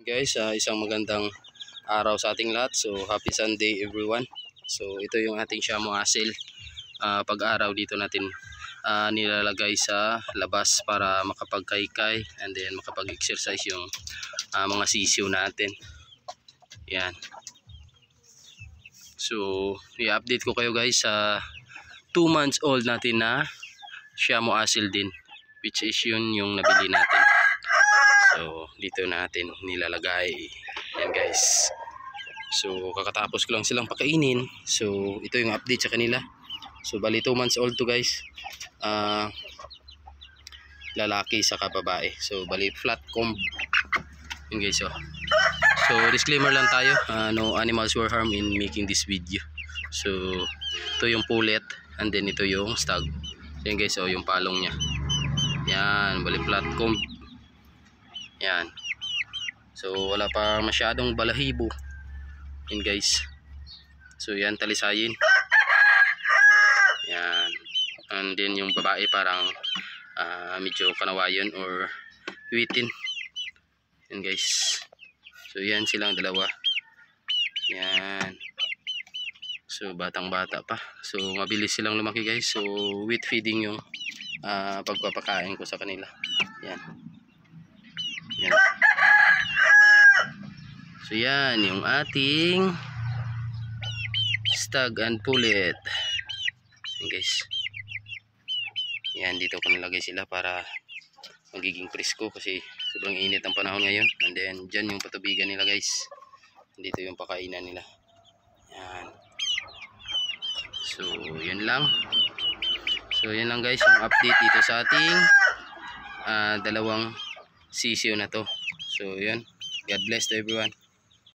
Guys, isang magandang araw sa ating lahat. So happy Sunday everyone. So ito yung ating Shamo Asil. Pag-araw dito natin nilalagay sa labas para makapagkaykay and then makapag-exercise yung mga sisiw natin. Yan. So i-update ko kayo guys sa 2 months old natin na Shamo Asil din, which is yun yung nabili natin. So dito natin nilalagay. Yan guys. So kakatapos ko lang silang pakainin. So ito yung update sa kanila. So bali 2 months old to guys. Lalaki saka babae. So bali flat comb. Yan guys. So disclaimer lang tayo. No animals were harmed in making this video. So ito yung pullet and then ito yung stag. Yan guys. So yung palong nya. Yan bali flat comb. Yan. So wala pa masyadong balahibo. Yan guys. So yan talisayin. Yan. And then yung babae parang medyo kanawayon or witin. Yan guys. So yan silang dalawa. Yan. So batang bata pa. So mabilis silang lumaki guys. So wheat feeding yung pagpapakain ko sa kanila. Yan. Yan. So yan yung ating stag and pullet. Yan guys. Yan dito ko nilagay sila para magiging presko kasi sobrang init ang panahon ngayon. And then dyan yung patubigan nila guys. Dito yung pakainan nila. Yan. So yun lang. So yun lang guys yung update dito sa ating dalawang sisiyo na to. So yun. God bless to everyone.